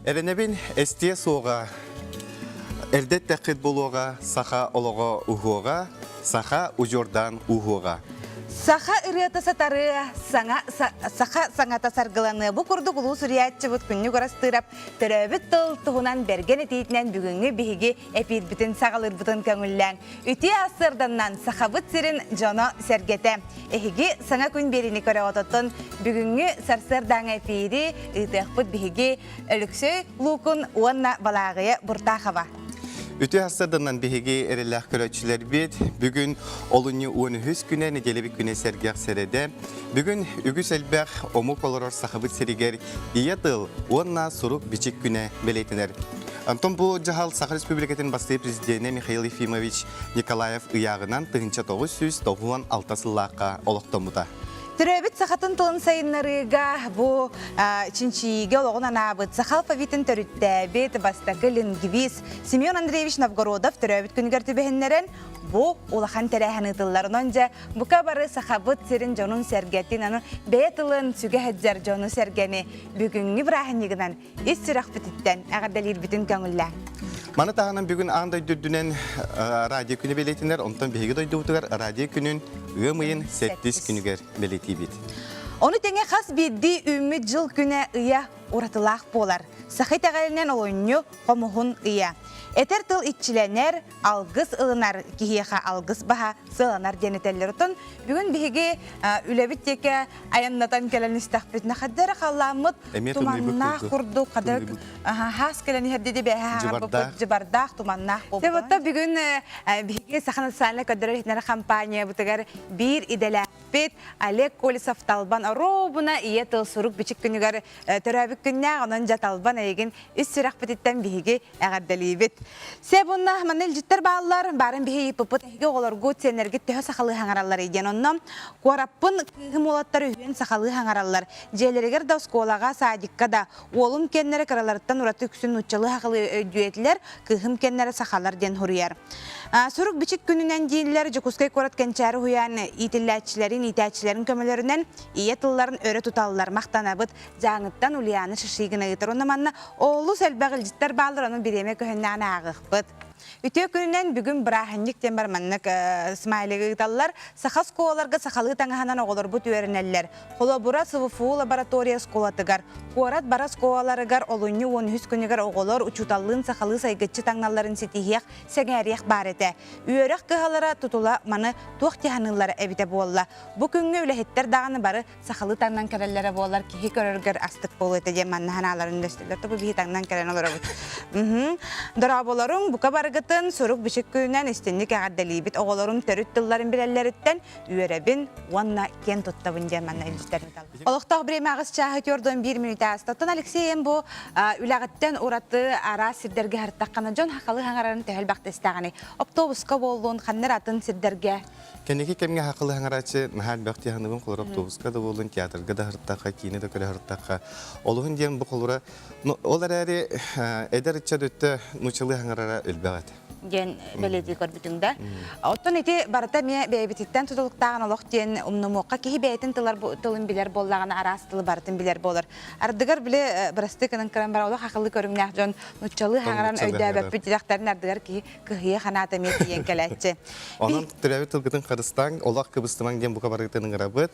Эренебин эстие соға, элдет тәқид болуға, саха олығы ухуға, саха ужордан ухуға. Саха ырыата сатары, саха саңата саргыланы. Бу курдук улуу суриятчы бут күннү көрастырап, төрөбүт тыл туһунан берген этиитинен бүгүнгү биһиги эпирбитин сагалырбытын көңүллән. Үти асырданнан сахабыт сирин жоно сергете. Эхиги саңа күн берини көрө ототтун бүгүнгү сарсырдаң эпири ытыахпыт биһиги өлүксөй лукун уанна балагыя буртахава. Үті асырдынан бігі әреләқ көрәтшілер бет, бүгін олыны 13 күне неделебік күне сәргеқ сәреде, бүгін үгіс әлбәқ омук олырор сақыбыт сәрігер иетіл онна сұруқ бичік күне белейтінер. Антон бұл жағал Саха Республикатын басты президенті Михаил Ефимович Николаев ұяғынан 1996 сыллаққа олықтымыда. Түрөбіт сақатын тылын сайынларыға бұ чинчиге олығын анабыт. Сақал фавитін түріттәбет бастақы лингвист Семен Андреевич Новгородов түрөбіт күнгер түбәхінлерін бұ улахан тәрәхін ұтылларын онжа бұқа бары сақабыт сирин жонын сәргетін аны бәйтылын сүге әдзер жоны сәргені бүгінгі бірахын егінен ес сұрақ бітіттен әғардалыр бітін көңілі. Маны тағынан бүгін аңдай дүрдінен радио күні белетінер, онтан бейгі дойды ұтығар радио күнін өмейін 8 күнігер белеті бет. Оны тәңе қас бедді үміт жыл күні ұя ұратылақ болар. Сақай тағалінен олыню қомығын ұя. Этер тыл итчиленер, алгыс ылынар, кихияха алгыс баха сыланар денетелер ұтын. Бүгін бігі үләбіт теке аяннатан кәлін істақпетіне қаддары қаламыд туманнақ құрду, қадар хас кәліні хәрдеді бәйі жыбардақ туманнақ болды. Себатта бүгін бігі сақаны сәлі көдірі етінері компания бұтығар бір иделәпет Олег Колесов талбан робына ие тыл сұруқ бічік күнігер төрәбік күнне ғанан жаталбан әйген үс сұрақ бітеттен бігі әғардалі бет. Себунна манел життер баллар барын бихи пупут эге олоргу тенерге төһө сахалы хаңараллар иден оннон куараппын кыгымолаттар үйен сахалы хаңараллар желерегер да сколага садикка да олум кеннере караларттан ураты күсүн уччалы хакылы өйдүетлер кыгым кеннере сахалар ден хурияр. Сурук бичик күнүнөн дииллер жокускай корат кенчары хуян итиллячилерин итачилерин көмөлөрүнөн ие тылларын өрө туталлар мактанабыт жаңыттан улияны шишигине гытыр оннаманна олу селбагыл життер баллар анын биреме көһөннән агыкпыт. Үтө күнүнөн бүгүн брахынник тембар маннык смайлыгы таллар сахас коларга сахалы таңаханан оголор бут өренеллер. Холобура СВФУ лаборатория сколатыгар. Куарат барас коларыгар олуню 13 күнүгөр оголор учуталлын сахалы сайгытчы таңналарын сетихиях сеңәриях бар эте. Үйөрөк кыһалара тутула маны туактиханылары эбите болла. Бу күнгө үлехеттер даганы бары сахалы таңнан кереллере боллар кихи көрөргөр астык болу эте дем маннаханаларын дөстөлөр бу бихи таңнан керен олор. Дараболорун бука баргытын сурук бишик күнүнөн истинник агадделибит оголорун төрүт тылларын билеллериттен үйөрөбин уанна кен туттабын дем манна илистерин тал. Олоктог бремагыс чахы көрдөн 1 минут астатын Алексеем бу үлөгөттөн ураты ара сирдерге хартаккана жон хакалы хаңарарын төхөл бактыстаганы автобуска болдун ханнер атын сирдерге Кенеки кемге хакылы хаңарачы нахал бакти ханыбын колор автобуска да болдун, театрга да хартакка, кине да көрө хартакка. Олугун дем бу колора олар эри эдерче дөттө нучылы хаңарара өлбөгөт. Ген белети көрбүтүңдө. Оттон эти барата ме бебититтен тутулуктаган олох ден умнумукка кихи бейтин тылын билер боллаган арастылы бартын билер болор. Ардыгар биле брастыкынын кран бар олох акылы көрүмнәк жон нучалы хаңаран өйдөбөп бүтүдактарын ардыгар ки кыхые ханата ме тиен келетчи. Онун төрөбүт тылгытын Кыргызстан олак Кыбыстыман ден бука барыктын ырабыт.